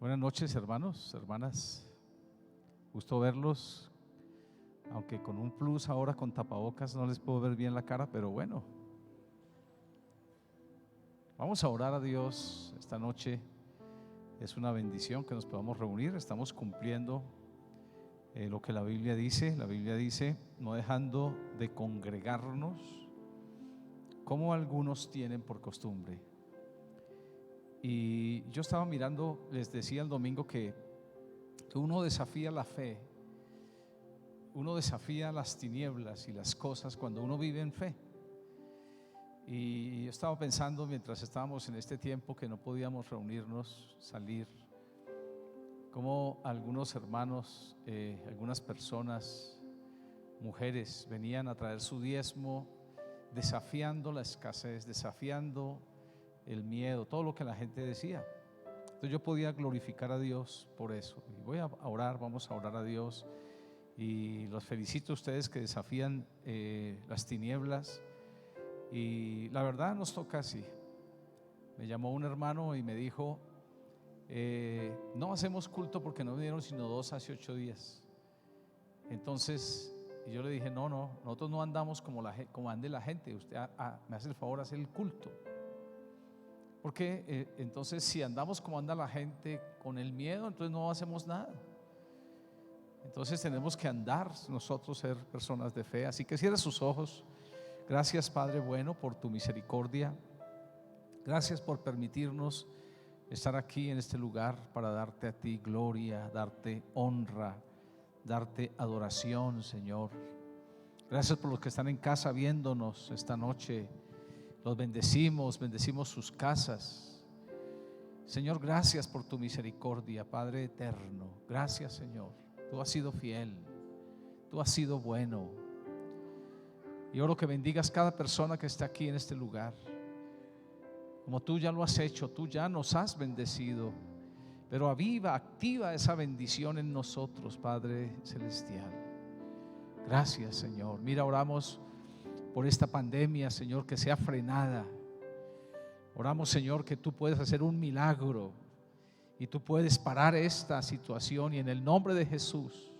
Buenas noches, hermanos, hermanas. Gusto verlos, aunque con un plus ahora con tapabocas no les puedo ver bien la cara, pero bueno. Vamos a orar a Dios esta noche. Es una bendición que nos podamos reunir. Estamos cumpliendo lo que la Biblia dice. La Biblia dice, no dejando de congregarnos como algunos tienen por costumbre. Y yo estaba mirando, les decía el domingo que uno desafía la fe, uno desafía las tinieblas y las cosas cuando uno vive en fe. Y yo estaba pensando mientras estábamos en este tiempo que no podíamos reunirnos, salir, como algunos hermanos, algunas personas, mujeres, venían a traer su diezmo, desafiando la escasez, desafiando el miedo, todo lo que la gente decía. Entonces yo podía glorificar a Dios por eso. Y voy a orar, vamos a orar a Dios. Y los felicito a ustedes que desafían las tinieblas. Y la verdad nos toca así. Me llamó un hermano y me dijo, no hacemos culto porque no vinieron sino 2 hace 8 días. Entonces yo le dije, no, nosotros no andamos como ande la gente. Usted me hace el favor de hacer el culto. Porque entonces si andamos como anda la gente con el miedo, entonces no hacemos nada. Entonces tenemos que andar nosotros, ser personas de fe. Así que cierre sus ojos. Gracias, Padre bueno, por tu misericordia. Gracias por permitirnos estar aquí en este lugar para darte a ti gloria, darte honra, darte adoración, Señor. Gracias por los que están en casa viéndonos esta noche. Los bendecimos sus casas. Señor, gracias por tu misericordia, Padre eterno. Gracias, Señor. Tú has sido fiel, tú has sido bueno. Y oro que bendigas cada persona que está aquí en este lugar. Como tú ya lo has hecho, tú ya nos has bendecido. Pero activa esa bendición en nosotros, Padre celestial. Gracias, Señor. Mira, oramos por esta pandemia, Señor, que sea frenada. Oramos, Señor, que tú puedes hacer un milagro y tú puedes parar esta situación. Y en el nombre de Jesús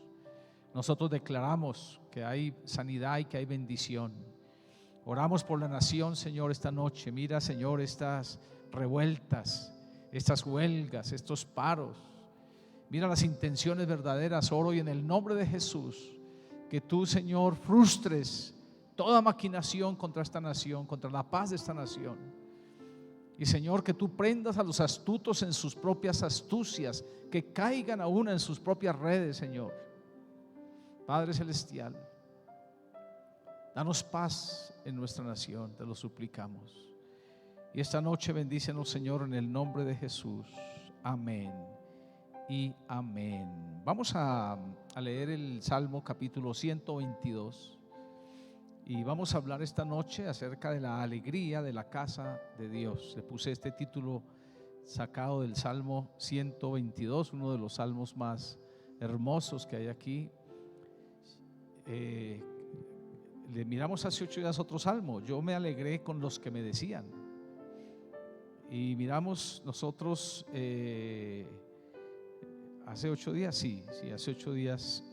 nosotros declaramos que hay sanidad y que hay bendición. Oramos por la nación, Señor, esta noche. Mira, Señor, estas revueltas, estas huelgas, estos paros. Mira las intenciones verdaderas. Oro y en el nombre de Jesús que tú, Señor, frustres toda maquinación contra esta nación, contra la paz de esta nación. Y Señor, que tú prendas a los astutos en sus propias astucias, que caigan aún en sus propias redes, Señor. Padre celestial, danos paz en nuestra nación, te lo suplicamos. Y esta noche bendícenos, Señor, en el nombre de Jesús. Amén y amén. Vamos a leer el Salmo capítulo 122. Y vamos a hablar esta noche acerca de la alegría de la casa de Dios. Le puse este título sacado del Salmo 122, uno de los salmos más hermosos que hay aquí. Le miramos hace 8 días otro salmo. Yo me alegré con los que me decían. Y miramos nosotros hace 8 días, sí, hace 8 días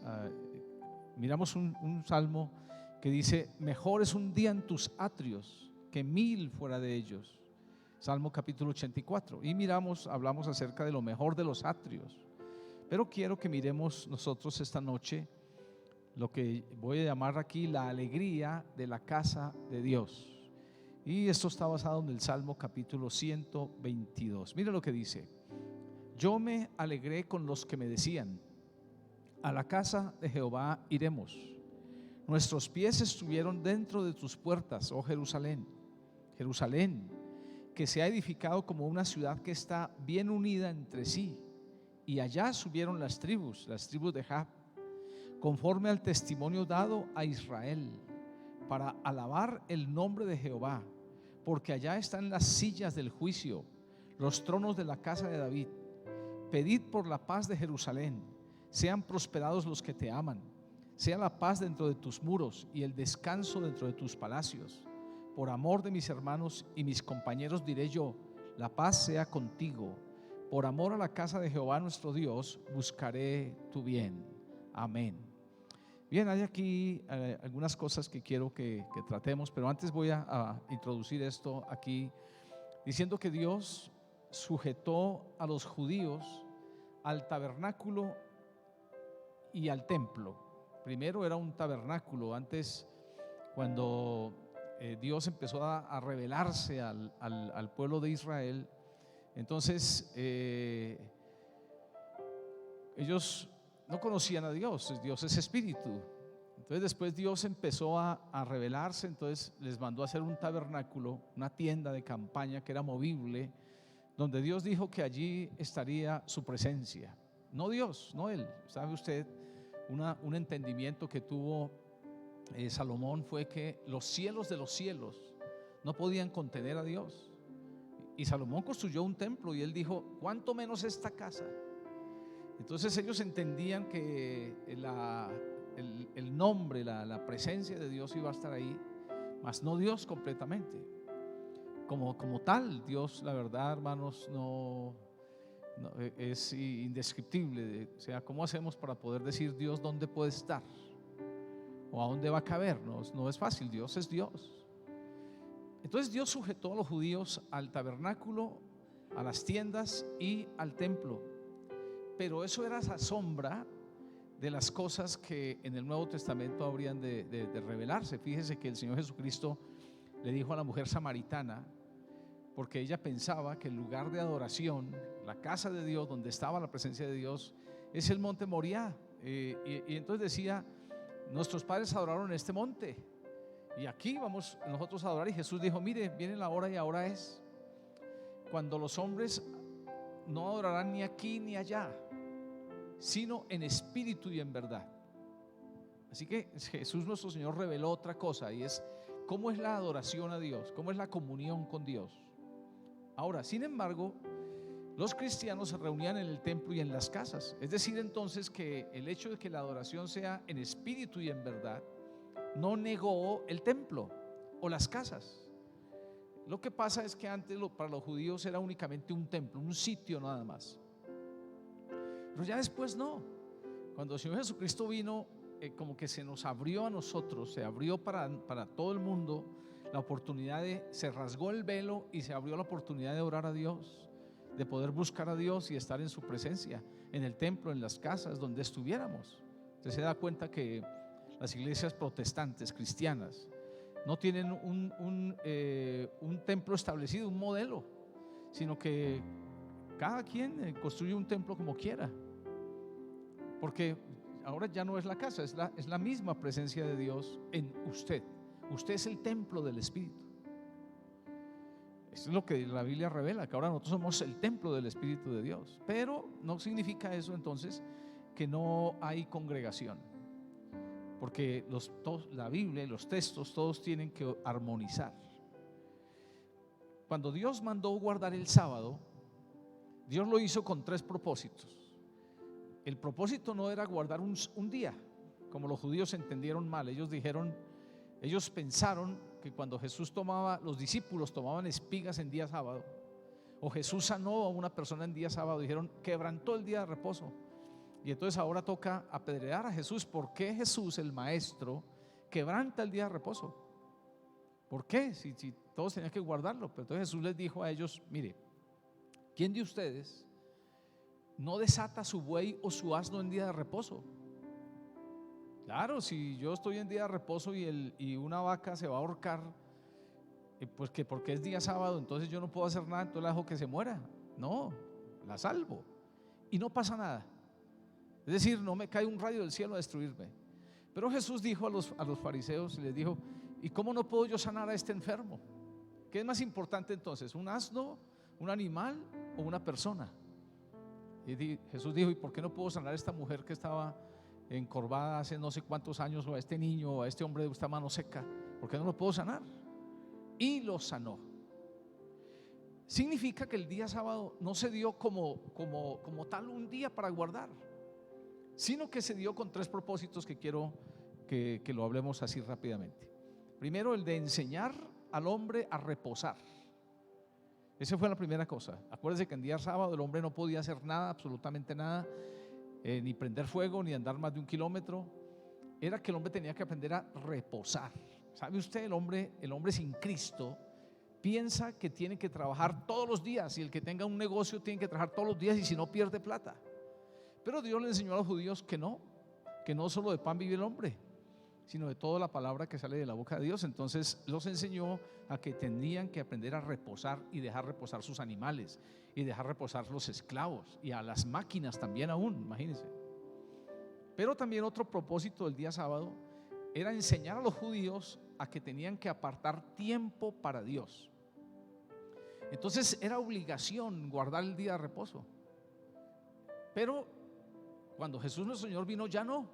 miramos un salmo que dice, mejor es un día en tus atrios que 1000 fuera de ellos. Salmo capítulo 84. Y hablamos acerca de lo mejor de los atrios. Pero quiero que miremos nosotros esta noche lo que voy a llamar aquí la alegría de la casa de Dios. Y esto está basado en el Salmo capítulo 122. Mira lo que dice: yo me alegré con los que me decían, a la casa de Jehová iremos. Nuestros pies estuvieron dentro de tus puertas, oh Jerusalén. Jerusalén, que se ha edificado como una ciudad que está bien unida entre sí. Y allá subieron las tribus de Jab, conforme al testimonio dado a Israel, para alabar el nombre de Jehová, porque allá están las sillas del juicio, los tronos de la casa de David. Pedid por la paz de Jerusalén, sean prosperados los que te aman. Sea la paz dentro de tus muros y el descanso dentro de tus palacios. Por amor de mis hermanos y mis compañeros diré yo, la paz sea contigo. por amor a la casa de Jehová nuestro Dios, buscaré tu bien. Amén. Bien, hay aquí algunas cosas que quiero que tratemos, pero antes voy a introducir esto aquí, diciendo que Dios sujetó a los judíos al tabernáculo y al templo. Primero era un tabernáculo. Antes, cuando Dios empezó a revelarse al pueblo de Israel, entonces ellos no conocían a Dios. Dios es espíritu. Entonces después Dios empezó a revelarse. Entonces les mandó a hacer un tabernáculo, una tienda de campaña que era movible, donde Dios dijo que allí estaría su presencia. No Dios, no Él. ¿Sabe usted? Un entendimiento que tuvo Salomón fue que los cielos de los cielos no podían contener a Dios. Y Salomón construyó un templo y él dijo: ¿cuánto menos esta casa? Entonces ellos entendían que el nombre, la presencia de Dios iba a estar ahí, mas no Dios completamente. Como tal, Dios, la verdad, hermanos, no es indescriptible. O sea, ¿cómo hacemos para poder decir Dios dónde puede estar o a dónde va a caber? No es fácil. Dios es Dios. Entonces Dios sujetó a los judíos al tabernáculo, a las tiendas y al templo. Pero eso era esa sombra de las cosas que en el Nuevo Testamento habrían de revelarse. Fíjese que el Señor Jesucristo le dijo a la mujer samaritana, porque ella pensaba que el lugar de adoración, la casa de Dios, donde estaba la presencia de Dios, es el monte Moriah. Y entonces decía: nuestros padres adoraron en este monte, y aquí vamos nosotros a adorar. Y Jesús dijo: mire, viene la hora y ahora es cuando los hombres no adorarán ni aquí ni allá, sino en espíritu y en verdad. Así que Jesús nuestro Señor reveló otra cosa, y es cómo es la adoración a Dios, cómo es la comunión con Dios. Ahora, sin embargo, los cristianos se reunían en el templo y en las casas. Es decir, entonces, que el hecho de que la adoración sea en espíritu y en verdad no negó el templo o las casas. Lo que pasa es que antes para los judíos era únicamente un templo, un sitio nada más. Pero ya después no. Cuando el Señor Jesucristo vino, como que se nos abrió a nosotros, se abrió para todo el mundo la oportunidad se rasgó el velo y se abrió la oportunidad de orar a Dios, de poder buscar a Dios y estar en su presencia, en el templo, en las casas, donde estuviéramos. Usted se da cuenta que las iglesias protestantes, cristianas, no tienen un templo establecido, un modelo, sino que cada quien construye un templo como quiera, porque ahora ya no es la casa, es la misma presencia de Dios en usted. Usted es el templo del Espíritu. Eso es lo que la Biblia revela, que ahora nosotros somos el templo del Espíritu de Dios. Pero no significa eso entonces que no hay congregación, porque la Biblia y los textos todos tienen que armonizar. Cuando Dios mandó guardar el sábado, Dios lo hizo con 3 propósitos. El propósito no era guardar un día, como los judíos entendieron mal. Ellos pensaron que cuando los discípulos tomaban espigas en día sábado, o Jesús sanó a una persona en día sábado, dijeron: quebrantó el día de reposo. Y entonces ahora toca apedrear a Jesús. ¿Por qué Jesús, el maestro, quebranta el día de reposo? ¿Por qué? Si todos tenían que guardarlo. Pero entonces Jesús les dijo a ellos: mire, ¿quién de ustedes no desata su buey o su asno en día de reposo? Claro, si yo estoy en día de reposo y una vaca se va a ahorcar, pues que porque es día sábado, entonces yo no puedo hacer nada, entonces la dejo que se muera. No, la salvo y no pasa nada. Es decir, no me cae un rayo del cielo a destruirme. Pero Jesús dijo a los fariseos y les dijo: ¿y cómo no puedo yo sanar a este enfermo? ¿Qué es más importante entonces, un asno, un animal o una persona? Y Jesús dijo: ¿y por qué no puedo sanar a esta mujer que estaba encorvada hace no sé cuántos años, o a este niño, o a este hombre de esta mano seca? ¿Por qué no lo puedo sanar? Y lo sanó. Significa que el día sábado no se dio como tal un día para guardar, sino que se dio con 3 propósitos que quiero que lo hablemos así rápidamente. Primero, el de enseñar al hombre a reposar. Esa fue la primera cosa. Acuérdense que en día sábado el hombre no podía hacer nada, absolutamente nada, ni prender fuego, ni andar más de 1 kilómetro. Era que el hombre tenía que aprender a reposar. ¿Sabe usted? El hombre sin Cristo piensa que tiene que trabajar todos los días, y el que tenga un negocio tiene que trabajar todos los días, y si no, pierde plata. Pero Dios le enseñó a los judíos que no solo de pan vive el hombre, sino de toda la palabra que sale de la boca de Dios. Entonces los enseñó a que tenían que aprender a reposar y dejar reposar sus animales y dejar reposar los esclavos y a las máquinas también aún, imagínense. Pero también otro propósito del día sábado era enseñar a los judíos a que tenían que apartar tiempo para Dios. Entonces era obligación guardar el día de reposo. Pero cuando Jesús nuestro Señor vino ya no.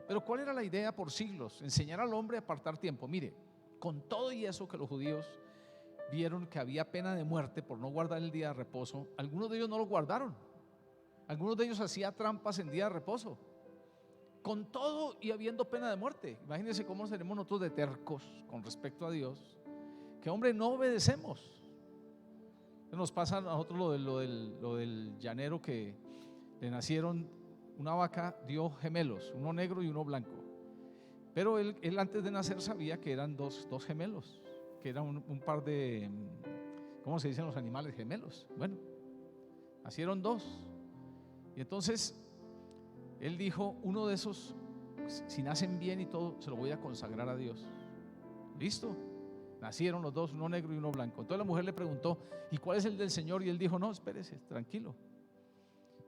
Pero ¿cuál era la idea por siglos? Enseñar al hombre a apartar tiempo. Mire, con todo y eso que los judíos vieron que había pena de muerte por no guardar el día de reposo, algunos de ellos no lo guardaron. Algunos de ellos hacían trampas en día de reposo. Con todo y habiendo pena de muerte. Imagínense cómo seremos nosotros de tercos con respecto a Dios, que hombre no obedecemos. Nos pasa a nosotros lo del llanero que le nacieron, una vaca dio gemelos, uno negro y uno blanco. Pero él antes de nacer sabía que eran dos gemelos, que eran un par de, ¿cómo se dicen los animales? Gemelos. Bueno, nacieron 2. Y entonces él dijo, uno de esos, si nacen bien y todo, se lo voy a consagrar a Dios. ¿Listo? Nacieron los 2, uno negro y uno blanco. Entonces la mujer le preguntó, ¿y cuál es el del Señor? Y él dijo, no, espérese, tranquilo.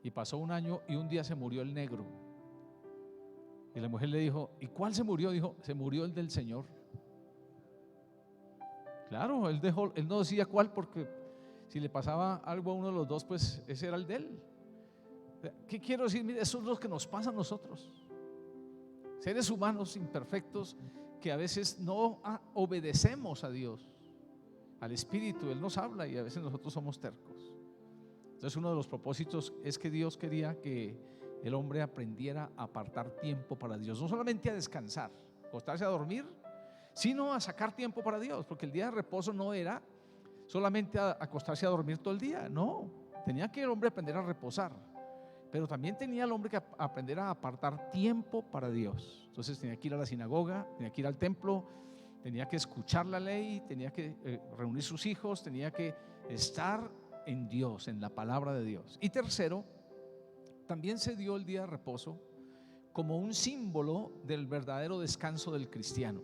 Y pasó 1 año y un día se murió el negro. Y la mujer le dijo, ¿y cuál se murió? Dijo, se murió el del Señor. Claro, él no decía cuál, porque si le pasaba algo a uno de los 2, pues ese era el de él. ¿Qué quiero decir? Mire, eso es lo que nos pasa a nosotros, seres humanos imperfectos, que a veces no obedecemos a Dios, al Espíritu. Él nos habla y a veces nosotros somos tercos. Entonces uno de los propósitos es que Dios quería que el hombre aprendiera a apartar tiempo para Dios, no solamente a descansar, acostarse a dormir, sino a sacar tiempo para Dios, porque el día de reposo no era solamente a acostarse a dormir todo el día, no, tenía que el hombre aprender a reposar, pero también tenía el hombre que aprender a apartar tiempo para Dios. Entonces tenía que ir a la sinagoga, tenía que ir al templo, tenía que escuchar la ley, tenía que reunir sus hijos, tenía que estar en Dios, en la palabra de Dios. Y tercero, también se dio el día de reposo como un símbolo del verdadero descanso del cristiano.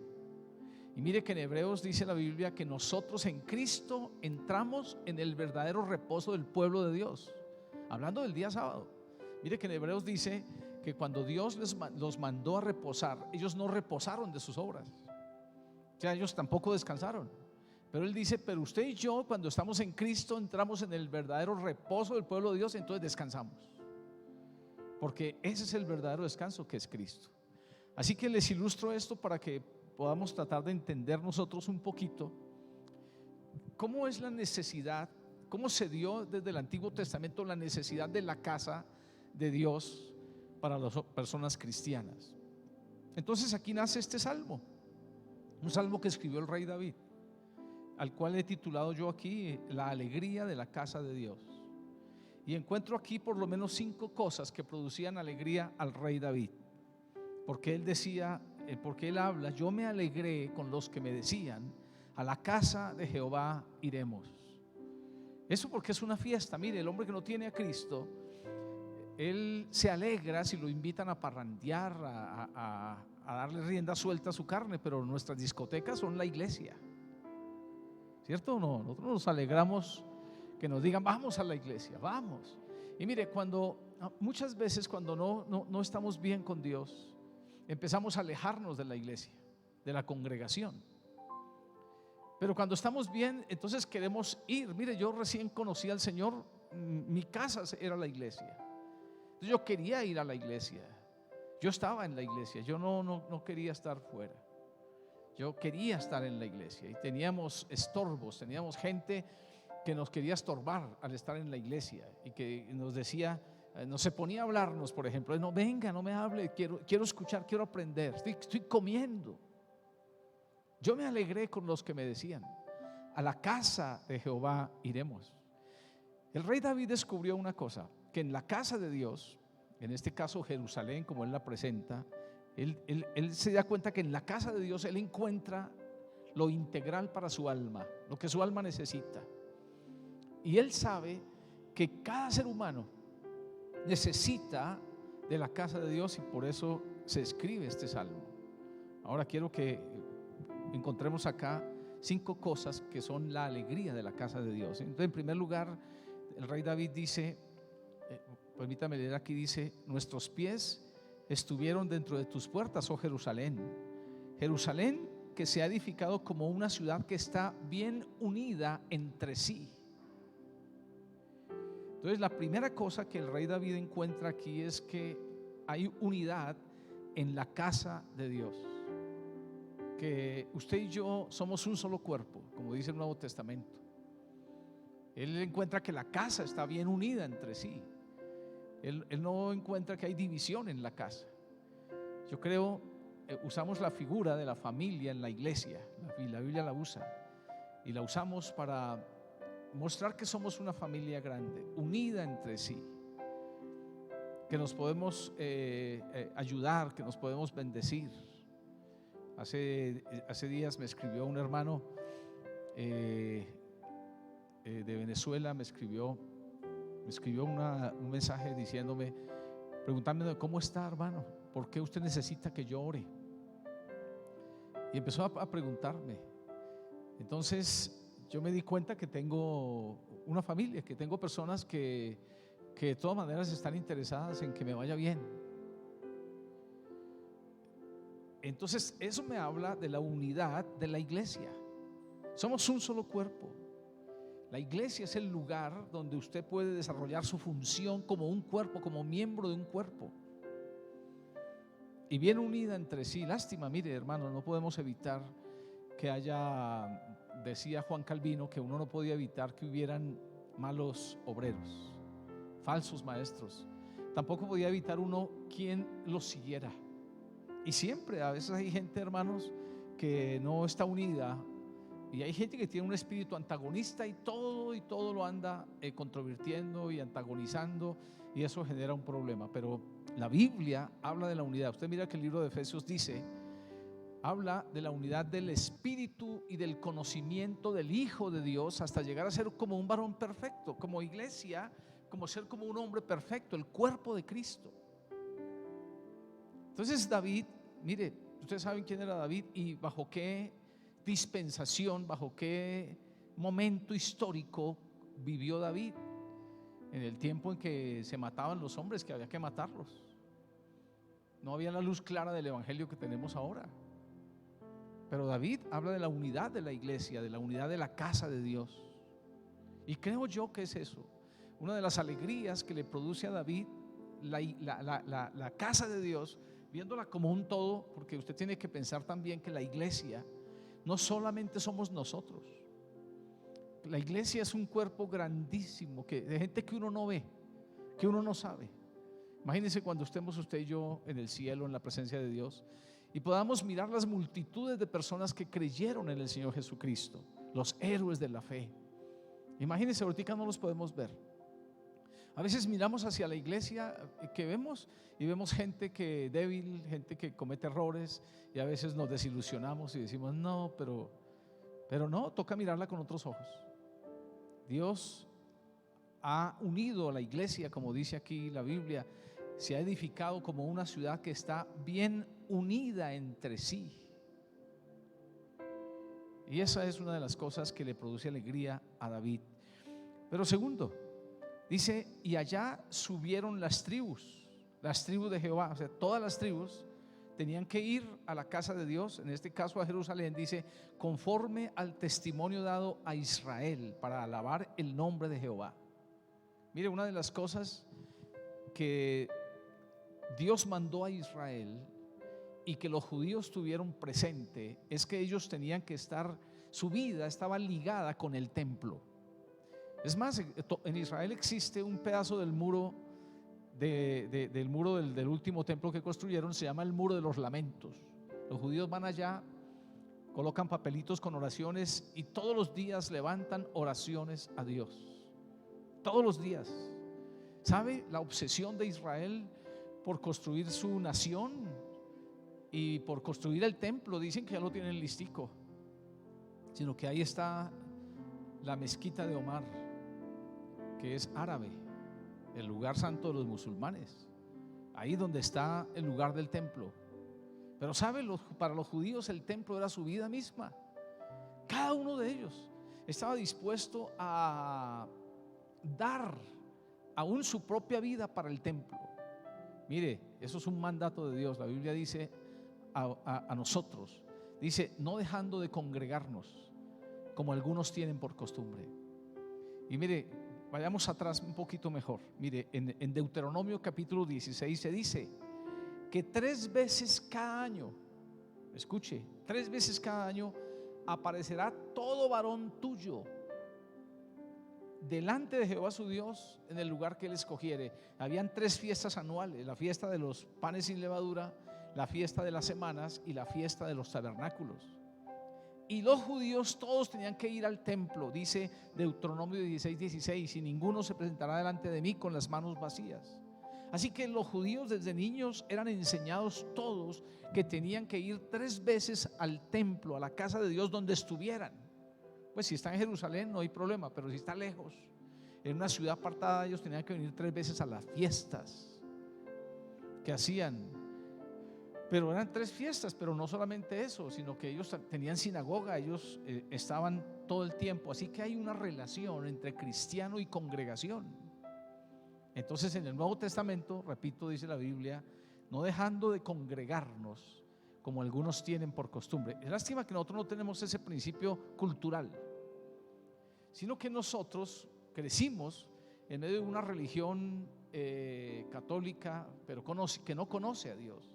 Y mire que en Hebreos dice la Biblia que nosotros en Cristo entramos en el verdadero reposo del pueblo de Dios, hablando del día sábado. Mire que en Hebreos dice que cuando Dios los mandó a reposar, ellos no reposaron de sus obras, o sea, ellos tampoco descansaron. Pero él dice, pero usted y yo, cuando estamos en Cristo, entramos en el verdadero reposo del pueblo de Dios, entonces descansamos, porque ese es el verdadero descanso, que es Cristo. Así que les ilustro esto para que podamos tratar de entender nosotros un poquito cómo es la necesidad, cómo se dio desde el Antiguo Testamento la necesidad de la casa de Dios para las personas cristianas. Entonces aquí nace este salmo, un salmo que escribió el rey David, al cual he titulado yo aquí la alegría de la casa de Dios. Y encuentro aquí por lo menos 5 cosas que producían alegría al rey David, porque él decía, porque él habla, yo me alegré con los que me decían, a la casa de Jehová iremos. Eso porque es una fiesta. Mire, el hombre que no tiene a Cristo, él se alegra si lo invitan a parrandear, a darle rienda suelta a su carne, pero nuestras discotecas son la iglesia, ¿cierto o no? Nosotros nos alegramos que nos digan, vamos a la iglesia, vamos. Y mire, muchas veces cuando no estamos bien con Dios, empezamos a alejarnos de la iglesia, de la congregación. Pero cuando estamos bien, entonces queremos ir. Mire, yo recién conocí al Señor, mi casa era la iglesia. Entonces yo quería ir a la iglesia, yo estaba en la iglesia, yo no quería estar fuera. Yo quería estar en la iglesia y teníamos estorbos, teníamos gente que nos quería estorbar al estar en la iglesia y que nos decía, no se ponía a hablarnos, por ejemplo, no, venga, no me hable, quiero escuchar, quiero aprender, estoy comiendo. Yo me alegré con los que me decían, a la casa de Jehová iremos. El rey David descubrió una cosa, que en la casa de Dios, en este caso Jerusalén como él la presenta, él se da cuenta que en la casa de Dios él encuentra lo integral para su alma, lo que su alma necesita. Y él sabe que cada ser humano necesita de la casa de Dios, y por eso se escribe este salmo. Ahora quiero que encontremos acá 5 cosas que son la alegría de la casa de Dios. Entonces, en primer lugar, el rey David dice, permítame leer aquí, dice: nuestros pies estuvieron dentro de tus puertas, oh Jerusalén. Jerusalén, que se ha edificado como una ciudad que está bien unida entre sí. Entonces, la primera cosa que el rey David encuentra aquí es que hay unidad en la casa de Dios, que usted y yo somos un solo cuerpo, como dice el Nuevo Testamento. Él encuentra que la casa está bien unida entre sí. Él no encuentra que hay división en la casa. Yo creo, usamos la figura de la familia en la iglesia, la Biblia la usa, y la usamos para mostrar que somos una familia grande, unida entre sí, que nos podemos ayudar, que nos podemos bendecir. Hace días me escribió un hermano de Venezuela, me escribió un mensaje diciéndome, preguntándome: ¿cómo está, hermano? ¿Por qué usted necesita que yo ore? Y empezó a preguntarme. Entonces yo me di cuenta que tengo una familia, que tengo personas que de todas maneras están interesadas en que me vaya bien. Entonces eso me habla de la unidad de la iglesia. Somos un solo cuerpo. La iglesia es el lugar donde usted puede desarrollar su función como un cuerpo, como miembro de un cuerpo, y bien unida entre sí. Lástima, mire, hermano, no podemos evitar que haya, decía Juan Calvino, que uno no podía evitar que hubieran malos obreros, falsos maestros. Tampoco podía evitar uno quien los siguiera. Y siempre, a veces hay gente, hermanos, que no está unida. Y hay gente que tiene un espíritu antagonista y todo lo anda controvirtiendo y antagonizando, y eso genera un problema. Pero la Biblia habla de la unidad. Usted mira que el libro de Efesios habla de la unidad del espíritu y del conocimiento del Hijo de Dios, hasta llegar a ser como un varón perfecto, como iglesia, como ser como un hombre perfecto, el cuerpo de Cristo. Entonces David, mire, ustedes saben quién era David y bajo qué dispensación, bajo qué momento histórico vivió David. En el tiempo en que se mataban los hombres, que había que matarlos. No había la luz clara del evangelio que tenemos ahora. Pero David habla de la unidad de la iglesia, de la unidad de la casa de Dios. Y creo yo que es eso, una de las alegrías que le produce a David la casa de Dios, viéndola como un todo, porque usted tiene que pensar también que la iglesia no solamente somos nosotros. La iglesia es un cuerpo grandísimo de gente que uno no ve, que uno no sabe. Imagínense cuando estemos usted y yo en el cielo, en la presencia de Dios, y podamos mirar las multitudes de personas que creyeron en el Señor Jesucristo, los héroes de la fe. Imagínense, ahorita no los podemos ver. A veces miramos hacia la iglesia que vemos y vemos gente que débil, gente que comete errores, y a veces nos desilusionamos y decimos no, pero no, toca mirarla con otros ojos. Dios ha unido a la iglesia, como dice aquí la Biblia, se ha edificado como una ciudad que está bien unida entre sí. Y esa es una de las cosas que le produce alegría a David. Pero segundo, dice: y allá subieron las tribus de Jehová. O sea, todas las tribus tenían que ir a la casa de Dios, en este caso a Jerusalén, dice, conforme al testimonio dado a Israel, para alabar el nombre de Jehová. Mire, una de las cosas que Dios mandó a Israel y que los judíos tuvieron presente es que ellos tenían que estar, su vida estaba ligada con el templo. Es más, en Israel existe un pedazo del muro del último templo que construyeron, se llama el muro de los lamentos. Los judíos van allá colocan papelitos con oraciones y todos los días levantan oraciones a Dios. Todos los días. ¿Sabe? La obsesión de Israel por construir su nación y por construir el templo, dicen que ya lo tienen listico, sino que ahí está la mezquita de Omar, que es árabe, el lugar santo de los musulmanes, ahí donde está el lugar del templo. Pero ¿sabe? Para los judíos el templo era su vida misma. Cada uno de ellos estaba dispuesto a dar aún su propia vida para el templo. Mire, eso es un mandato de Dios. La Biblia dice a nosotros, dice, no dejando de congregarnos como algunos tienen por costumbre. Y mire, vayamos atrás un poquito mejor. Mire, en Deuteronomio capítulo 16 se dice que 3 veces cada año, escuche, 3 veces cada año aparecerá todo varón tuyo delante de Jehová su Dios en el lugar que él escogiere. Habían 3 fiestas anuales: la fiesta de los panes sin levadura, la fiesta de las semanas y la fiesta de los tabernáculos. Y los judíos todos tenían que ir al templo, dice Deuteronomio 16:16, y ninguno se presentará delante de mí con las manos vacías. Así que los judíos desde niños eran enseñados todos que tenían que ir 3 veces al templo, a la casa de Dios donde estuvieran. Pues si está en Jerusalén no hay problema, pero si está lejos, en una ciudad apartada, ellos tenían que venir 3 veces a las fiestas que hacían. Pero eran 3 fiestas, pero no solamente eso, sino que ellos tenían sinagoga, ellos estaban todo el tiempo. Así que hay una relación entre cristiano y congregación. Entonces en el Nuevo Testamento, repito, dice la Biblia, no dejando de congregarnos como algunos tienen por costumbre. Es lástima que nosotros no tenemos ese principio cultural, sino que nosotros crecimos en medio de una religión católica, pero que no conoce a Dios.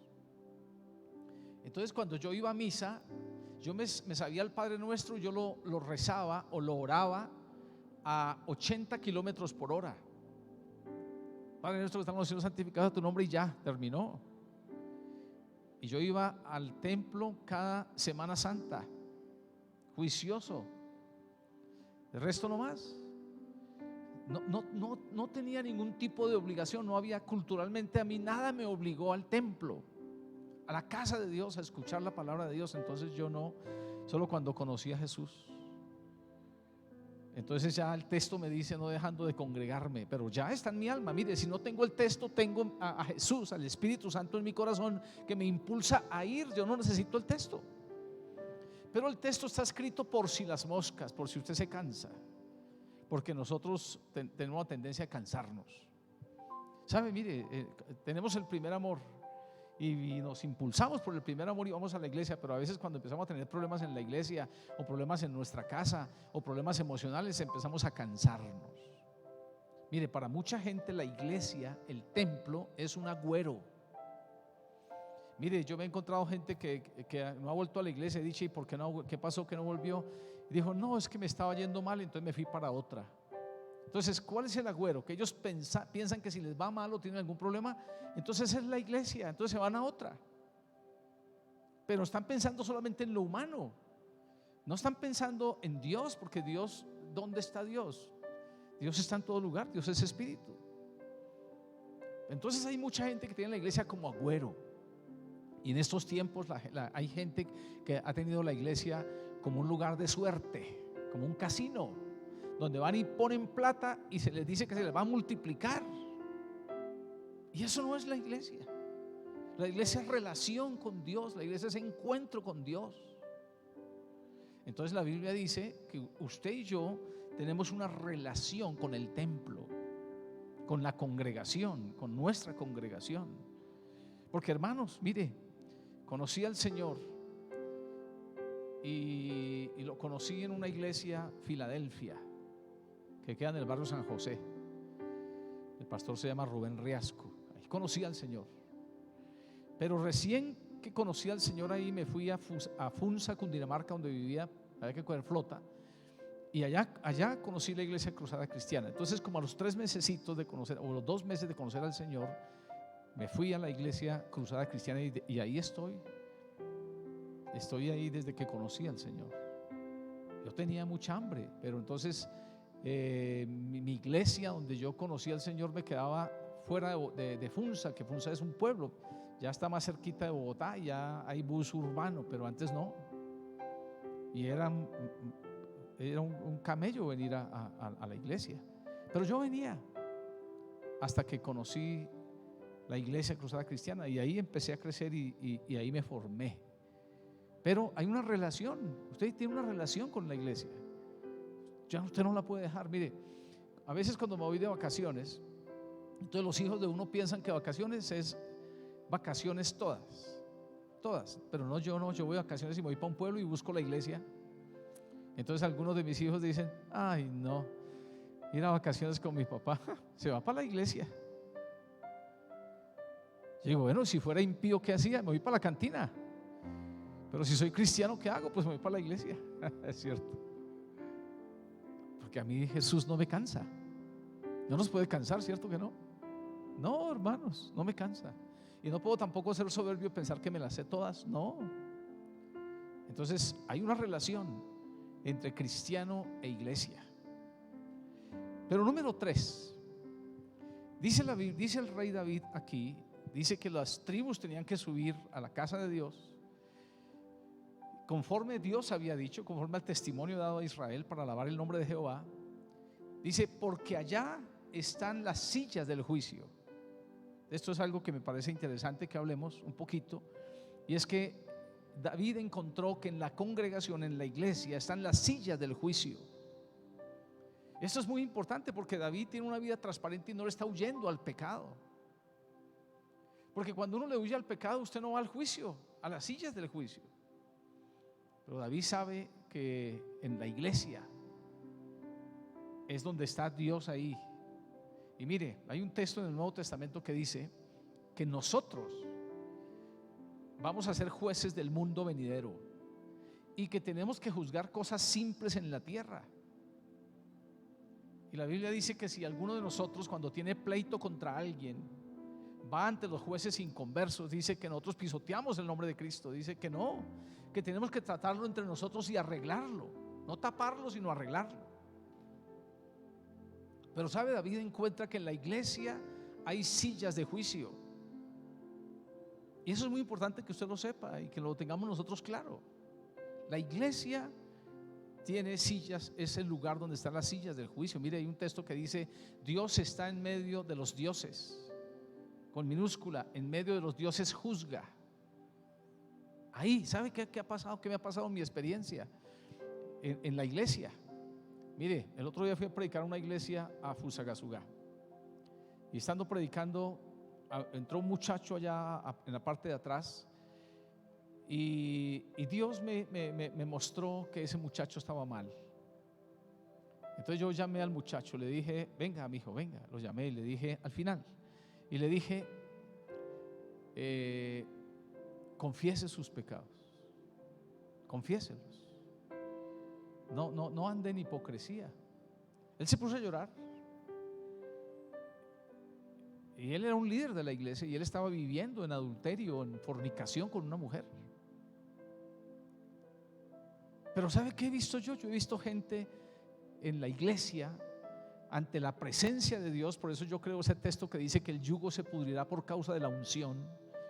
Entonces cuando yo iba a misa, yo me sabía el Padre Nuestro, yo lo rezaba o lo oraba a 80 kilómetros por hora. Padre Nuestro que estamos en los cielos, santificado sea tu nombre, y ya, terminó. Y yo iba al templo cada Semana Santa, juicioso. El resto no más. No tenía ningún tipo de obligación, no había culturalmente, a mí nada me obligó al templo, a la casa de Dios, a escuchar la palabra de Dios. Entonces yo no, solo cuando conocí a Jesús. Entonces ya el texto me dice no dejando de congregarme, pero ya está en mi alma. Mire, si no tengo el texto, tengo a Jesús, al Espíritu Santo en mi corazón que me impulsa a ir. Yo no necesito el texto, pero el texto está escrito por si las moscas, por si usted se cansa, porque nosotros tenemos la tendencia a cansarnos. ¿Sabe? Mire, tenemos el primer amor y nos impulsamos por el primer amor y vamos a la iglesia, pero a veces cuando empezamos a tener problemas en la iglesia o problemas en nuestra casa o problemas emocionales, empezamos a cansarnos. Mire, para mucha gente la iglesia, el templo, es un agüero. Mire, yo me he encontrado gente que no ha vuelto a la iglesia. He dicho, ¿y por qué no? ¿Qué pasó que no volvió? Y dijo, no, es que me estaba yendo mal, entonces me fui para otra. Entonces, ¿cuál es el agüero? Que ellos piensan que si les va mal o tienen algún problema, entonces es la iglesia, entonces se van a otra. Pero están pensando solamente en lo humano, no están pensando en Dios, porque Dios, ¿dónde está Dios? Dios está en todo lugar, Dios es espíritu. Entonces hay mucha gente que tiene la iglesia como agüero. Y en estos tiempos hay gente que ha tenido la iglesia como un lugar de suerte, como un casino, donde van y ponen plata y se les dice que se les va a multiplicar. Y eso no es la iglesia. La iglesia es relación con Dios, la iglesia es encuentro con Dios. Entonces la Biblia dice que usted y yo tenemos una relación con el templo, con la congregación, con nuestra congregación. Porque hermanos, mire, conocí al Señor y lo conocí en una iglesia Filadelfia que queda en el barrio San José. El pastor se llama Rubén Riasco. Ahí conocí al Señor. Pero recién que conocí al Señor ahí me fui a Funza, Cundinamarca, donde vivía, había que coger flota. Y allá conocí la iglesia Cruzada Cristiana. Entonces, como a los 3 mesecitos de conocer, o los 2 meses de conocer al Señor, me fui a la iglesia Cruzada Cristiana y ahí estoy. estoy ahí desde que conocí al Señor. Yo tenía mucha hambre, pero entonces mi iglesia donde yo conocí al Señor me quedaba fuera de Funza, que Funza es un pueblo, ya está más cerquita de Bogotá, ya hay bus urbano, pero antes no. Y era un camello venir a la iglesia. Pero yo venía hasta que conocí la Iglesia Cruzada Cristiana, y ahí empecé a crecer y ahí me formé. Pero hay una relación, usted tiene una relación con la iglesia, ya usted no la puede dejar. Mire, a veces cuando me voy de vacaciones, entonces los hijos de uno piensan que vacaciones es vacaciones todas, pero no, yo voy de vacaciones y me voy para un pueblo y busco la iglesia. Entonces algunos de mis hijos dicen: ay, no, ir a vacaciones con mi papá, se va para la iglesia. Yo digo: bueno, si fuera impío, ¿qué hacía? Me voy para la cantina. Pero si soy cristiano, ¿qué hago? Pues me voy para la iglesia. Es cierto, porque a mí Jesús no me cansa. No nos puede cansar, ¿cierto que no? No, hermanos, no me cansa. Y no puedo tampoco ser soberbio y pensar que me las sé todas. No. Entonces hay una relación entre cristiano e iglesia. Pero número 3, dice el rey David aquí, dice que las tribus tenían que subir a la casa de Dios, conforme Dios había dicho, conforme al testimonio dado a Israel para alabar el nombre de Jehová. Dice: porque allá están las sillas del juicio. Esto es algo que me parece interesante que hablemos un poquito, y es que David encontró que en la congregación, en la iglesia, están las sillas del juicio. Esto es muy importante porque David tiene una vida transparente y no le está huyendo al pecado. Porque cuando uno le huye al pecado, usted no va al juicio, a las sillas del juicio. Pero David sabe que en la iglesia es donde está Dios ahí. Y mire, hay un texto en el Nuevo Testamento que dice que nosotros vamos a ser jueces del mundo venidero y que tenemos que juzgar cosas simples en la tierra. Y la Biblia dice que si alguno de nosotros, cuando tiene pleito contra alguien, va ante los jueces inconversos, dice que nosotros pisoteamos el nombre de Cristo. Dice que no, que tenemos que tratarlo entre nosotros y arreglarlo, no taparlo, sino arreglarlo. Pero sabe, David encuentra que en la iglesia hay sillas de juicio, y eso es muy importante que usted lo sepa y que lo tengamos nosotros claro. La iglesia tiene sillas, es el lugar donde están las sillas del juicio. Mire, hay un texto que dice: Dios está en medio de los dioses, con minúscula, en medio de los dioses juzga. Ahí, ¿sabe qué ha pasado? ¿Qué me ha pasado en mi experiencia en la iglesia? Mire, el otro día fui a predicar a una iglesia a Fusagasugá, y estando predicando, entró un muchacho allá en la parte de atrás, y Dios me mostró que ese muchacho estaba mal. Entonces yo llamé al muchacho, le dije: venga, mi hijo, venga. Lo llamé y le dije al final, y le dije: confiese sus pecados, confiéselos. No ande en hipocresía. Él se puso a llorar, y él era un líder de la iglesia, y él estaba viviendo en adulterio, en fornicación con una mujer. Pero ¿sabe qué he visto yo? Yo he visto gente en la iglesia ante la presencia de Dios. Por eso yo creo ese texto que dice que el yugo se pudrirá por causa de la unción.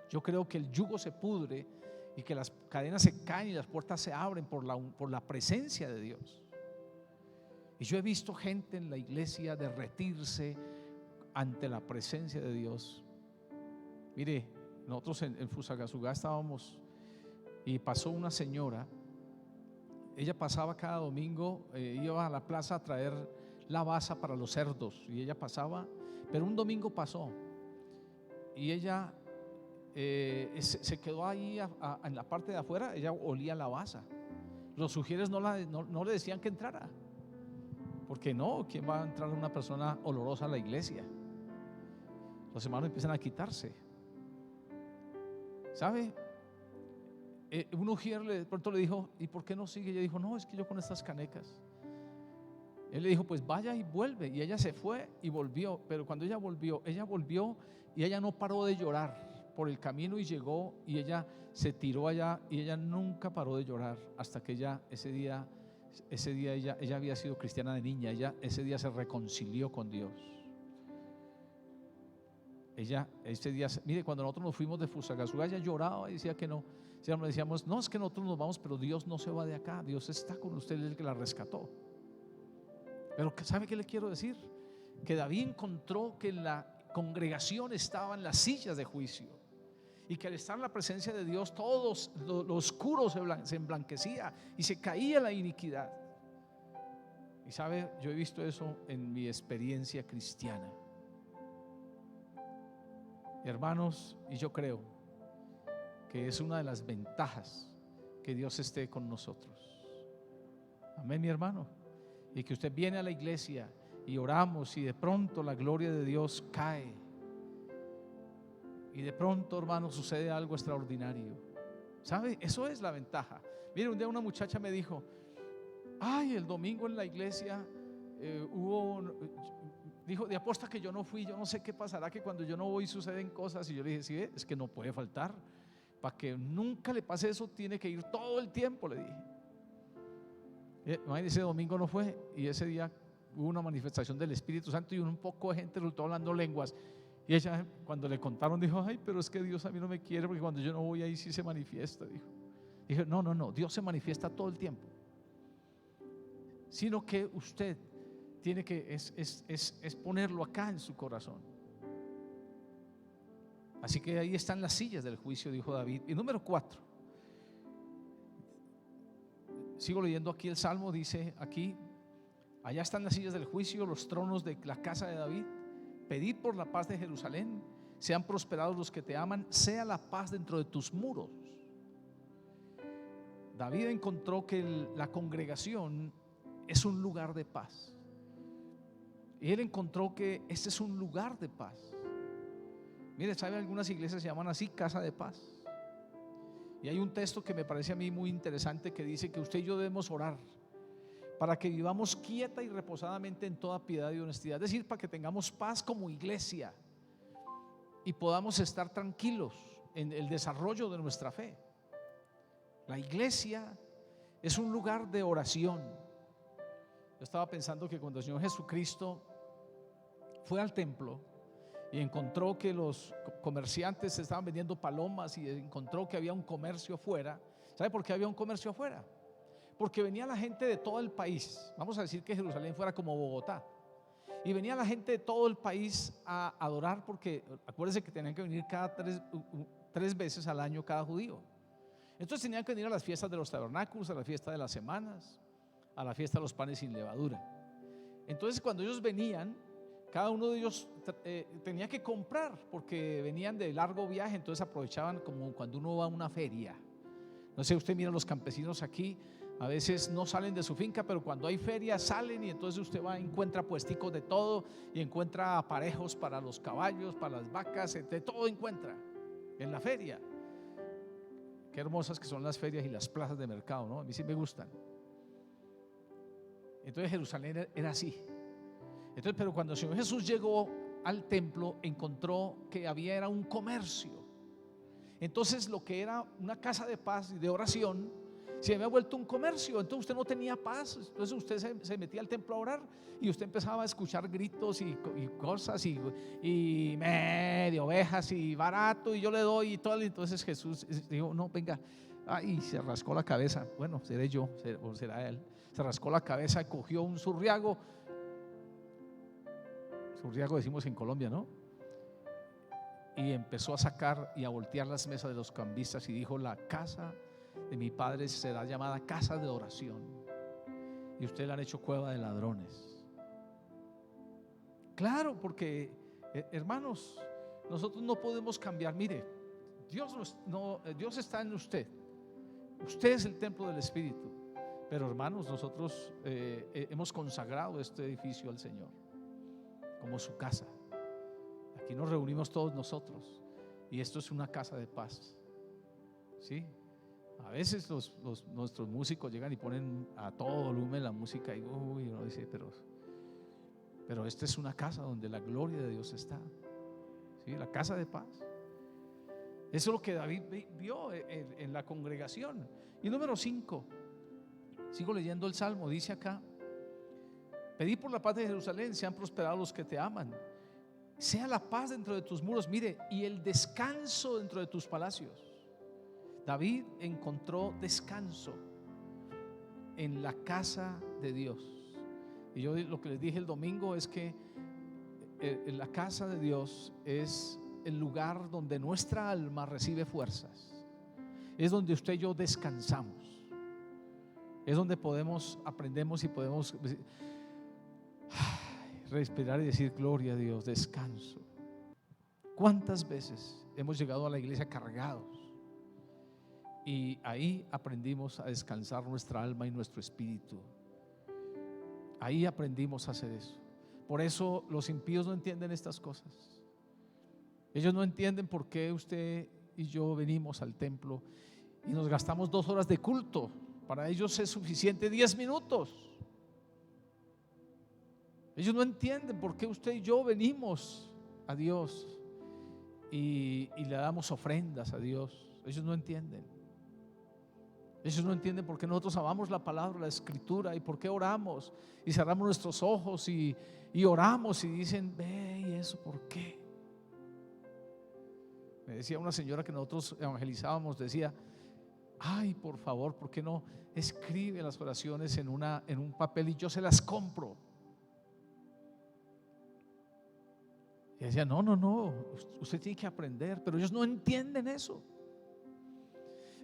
Yo creo que el yugo se pudre y que las cadenas se caen y las puertas se abren por la presencia de Dios. Y yo he visto gente en la iglesia derretirse ante la presencia de Dios. Mire, nosotros en Fusagasugá estábamos, y pasó una señora. Ella pasaba cada domingo, iba a la plaza a traer la baza para los cerdos, y ella pasaba, pero un domingo pasó y ella se quedó ahí en la parte de afuera. Ella olía la baza. Los sugieres no le decían que entrara, porque no, ¿quién va a entrar una persona olorosa a la iglesia? Los hermanos empiezan a quitarse. ¿Sabe? Un ujier de pronto le dijo: ¿y por qué no sigue? Ella dijo: no, es que yo con estas canecas. Él le dijo: pues vaya y vuelve. Y ella se fue y volvió. Pero cuando ella volvió y ella no paró de llorar por el camino y llegó y ella se tiró allá y ella nunca paró de llorar hasta que ese día ella había sido cristiana de niña. Ella ese día se reconcilió con Dios. Ella ese día, mire, cuando nosotros nos fuimos de Fusagasugá, ella lloraba y decía que no. Decíamos, no, es que nosotros nos vamos, pero Dios no se va de acá, Dios está con usted, Él es el que la rescató. Pero ¿sabe qué le quiero decir? Que David encontró que en la congregación estaban las sillas de juicio, y que al estar en la presencia de Dios todo lo oscuro se emblanquecía y se caía la iniquidad. Y sabe, yo he visto eso en mi experiencia cristiana, hermanos, y yo creo que es una de las ventajas que Dios esté con nosotros. Amén, mi hermano. Y que usted viene a la iglesia y oramos y de pronto la gloria de Dios cae y de pronto, hermano, sucede algo extraordinario. ¿Sabe? Eso es la ventaja. Mire, un día una muchacha me dijo, ay, el domingo en la iglesia dijo, de aposta que yo no fui, yo no sé qué pasará, que cuando yo no voy suceden cosas. Y yo le dije, sí, es que no puede faltar. Para que nunca le pase eso, tiene que ir todo el tiempo, le dije. Ese domingo no fue, y ese día hubo una manifestación del Espíritu Santo y un poco de gente resultó hablando lenguas. Y ella, cuando le contaron, dijo, ay, pero es que Dios a mí no me quiere, porque cuando yo no voy ahí sí se manifiesta, dijo. Dije, no, Dios se manifiesta todo el tiempo, sino que usted tiene que es ponerlo acá en su corazón. Así que ahí están las sillas del juicio, dijo David. Y número 4, sigo leyendo aquí el Salmo, dice aquí, allá están las sillas del juicio, los tronos de la casa de David. Pedid por la paz de Jerusalén, sean prosperados los que te aman, sea la paz dentro de tus muros. David encontró que la congregación es un lugar de paz, y él encontró que este es un lugar de paz. Mire, ¿sabe? Algunas iglesias se llaman así, casa de paz. Y hay un texto que me parece a mí muy interesante que dice que usted y yo debemos orar para que vivamos quieta y reposadamente en toda piedad y honestidad, es decir, para que tengamos paz como iglesia y podamos estar tranquilos en el desarrollo de nuestra fe. La iglesia es un lugar de oración. Yo estaba pensando que cuando el Señor Jesucristo fue al templo y encontró que los comerciantes estaban vendiendo palomas y encontró que había un comercio afuera, ¿sabe por qué había un comercio afuera? Porque venía la gente de todo el país. Vamos a decir que Jerusalén fuera como Bogotá, y venía la gente de todo el país a adorar, porque acuérdense que tenían que venir cada tres veces al año cada judío. Entonces tenían que venir a las fiestas de los tabernáculos, a la fiesta de las semanas, a la fiesta de los panes sin levadura. Entonces cuando ellos venían, cada uno de ellos tenía que comprar, porque venían de largo viaje. Entonces aprovechaban, como cuando uno va a una feria. No sé, usted mira, los campesinos aquí a veces no salen de su finca, pero cuando hay feria salen, y entonces usted va, encuentra puesticos de todo, y encuentra aparejos para los caballos, para las vacas, de todo encuentra en la feria. Qué hermosas que son las ferias y las plazas de mercado, ¿no? A mí sí me gustan. Entonces Jerusalén era así. Entonces, pero cuando el Señor Jesús llegó al templo, encontró que era un comercio. Entonces lo que era una casa de paz y de oración se había vuelto un comercio. Entonces usted no tenía paz. Entonces usted se metía al templo a orar, y usted empezaba a escuchar gritos y cosas y medio ovejas y barato, y yo le doy y todo. Entonces Jesús dijo, no, venga. Ay, se rascó la cabeza. Bueno, seré yo o será él. Se rascó la cabeza, cogió un zurriago decimos en Colombia, ¿no? Y empezó a sacar y a voltear las mesas de los cambistas, y dijo, la casa de mi padre será llamada casa de oración, y ustedes la han hecho cueva de ladrones. Claro, porque hermanos, nosotros no podemos cambiar. Mire, Dios está en usted. Usted es el templo del Espíritu. Pero hermanos, nosotros hemos consagrado este edificio al Señor como su casa. Aquí nos reunimos todos nosotros, y esto es una casa de paz. ¿Sí? A veces nuestros músicos llegan y ponen a todo volumen la música, y uno dice, pero esta es una casa donde la gloria de Dios está. ¿Sí? La casa de paz. Eso es lo que David vio en la congregación. Y número 5, sigo leyendo el Salmo, dice acá: pedí por la paz de Jerusalén, sean prosperados los que te aman. Sea la paz dentro de tus muros, mire, y el descanso dentro de tus palacios. David encontró descanso en la casa de Dios. Y yo lo que les dije el domingo es que en la casa de Dios es el lugar donde nuestra alma recibe fuerzas. Es donde usted y yo descansamos. Es donde aprendemos y podemos respirar y decir: gloria a Dios, descanso. ¿Cuántas veces hemos llegado a la iglesia cargados? Y ahí aprendimos a descansar nuestra alma y nuestro espíritu. Ahí aprendimos a hacer eso. Por eso los impíos no entienden estas cosas. Ellos no entienden por qué usted y yo venimos al templo y nos gastamos 2 horas de culto. Para ellos es suficiente 10 minutos. Ellos no entienden por qué usted y yo venimos a Dios y le damos ofrendas a Dios. Ellos no entienden. Ellos no entienden por qué nosotros amamos la palabra, la escritura, y por qué oramos y cerramos nuestros ojos y oramos y dicen: ve, ¿y eso por qué? Me decía una señora que nosotros evangelizábamos, decía: ay, por favor, ¿por qué no escribe las oraciones en un papel y yo se las compro? Y decía: no, usted tiene que aprender. Pero ellos no entienden eso.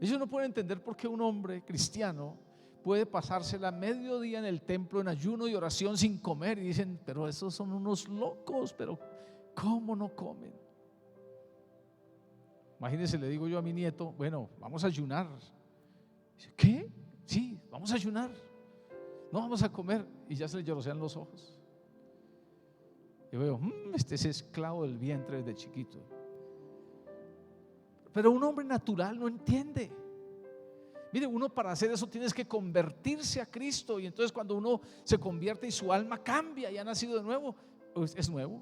Ellos no pueden entender por qué un hombre cristiano puede pasársela mediodía en el templo en ayuno y oración sin comer, y dicen: pero esos son unos locos, pero ¿cómo no comen? Imagínense, le digo yo a mi nieto: bueno, vamos a ayunar. Dice: ¿qué? Sí, vamos a ayunar, no vamos a comer. Y ya se le llorosean los ojos. Yo veo: este es esclavo del vientre desde chiquito. Pero un hombre natural no entiende. Mire, uno para hacer eso tienes que convertirse a Cristo. Y entonces cuando uno se convierte y su alma cambia y ha nacido de nuevo, pues es nuevo.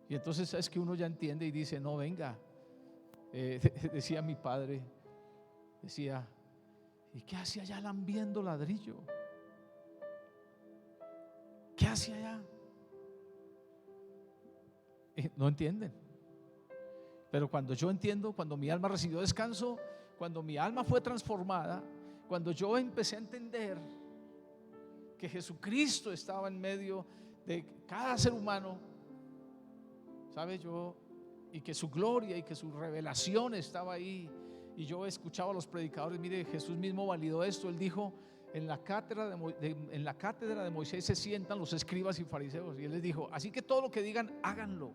Y entonces es que uno ya entiende y dice: no, venga. Decía mi padre, decía: ¿y qué hacía allá lambiendo ladrillo? ¿Qué hacía allá? No entienden. Pero cuando yo entiendo, cuando mi alma recibió descanso, cuando mi alma fue transformada, cuando yo empecé a entender que Jesucristo estaba en medio de cada ser humano, ¿sabe? Y que su gloria y que su revelación estaba ahí. Y yo escuchaba a los predicadores. Mire, Jesús mismo validó esto. Él dijo: en la cátedra de Moisés se sientan los escribas y fariseos. Y él les dijo: así que todo lo que digan, háganlo.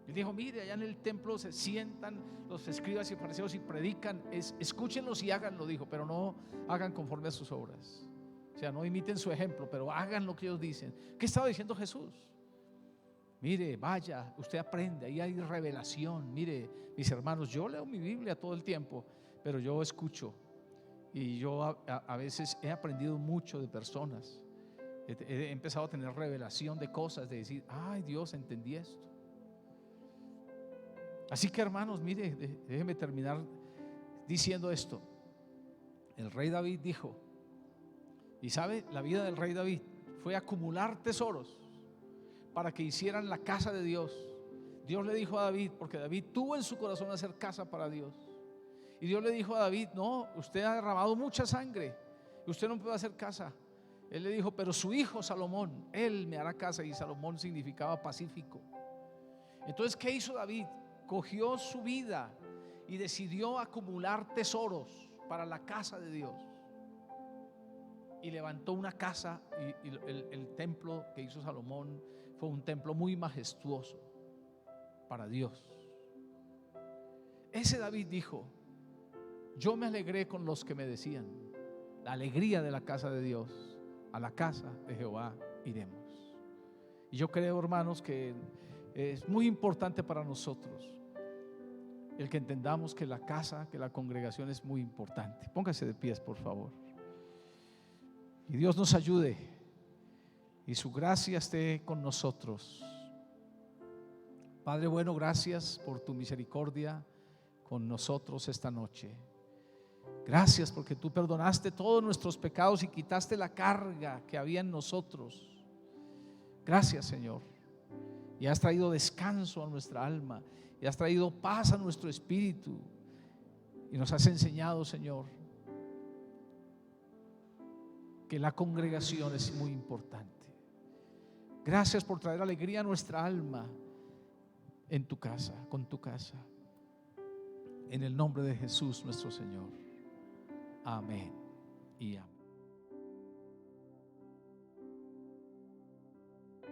Él dijo: mire, allá en el templo se sientan los escribas y fariseos y predican, escúchenlos y háganlo, dijo, pero no hagan conforme a sus obras. O sea, no imiten su ejemplo, pero hagan lo que ellos dicen. ¿Qué estaba diciendo Jesús? Mire, vaya, usted aprende, ahí hay revelación. Mire, mis hermanos, yo leo mi Biblia todo el tiempo, pero yo escucho. Y yo a veces he aprendido mucho de personas. He empezado a tener revelación de cosas, de decir: ay, Dios, entendí esto. Así que, hermanos, mire, déjeme terminar diciendo esto. El rey David dijo, y sabe, la vida del rey David fue acumular tesoros para que hicieran la casa de Dios. Dios le dijo a David, porque David tuvo en su corazón hacer casa para Dios, y Dios le dijo a David: no, usted ha derramado mucha sangre, usted no puede hacer casa. Él le dijo: pero su hijo Salomón, él me hará casa. Y Salomón significaba pacífico. Entonces, ¿qué hizo David? Cogió su vida y decidió acumular tesoros para la casa de Dios, y levantó una casa. Y el templo que hizo Salomón fue un templo muy majestuoso para Dios. Ese David dijo: yo me alegré con los que me decían: la alegría de la casa de Dios, a la casa de Jehová iremos. Y yo creo, hermanos, que es muy importante para nosotros el que entendamos que la casa, que la congregación es muy importante. Póngase de pies, por favor. Y Dios nos ayude y su gracia esté con nosotros Padre bueno, gracias por tu misericordia con nosotros esta noche. Gracias porque tú perdonaste todos nuestros pecados y quitaste la carga que había en nosotros. Gracias, Señor. Y has traído descanso a nuestra alma, y has traído paz a nuestro espíritu, y nos has enseñado, Señor, que la congregación es muy importante. Gracias por traer alegría a nuestra alma en tu casa, con tu casa. En el nombre de Jesús nuestro Señor. Amén y amén.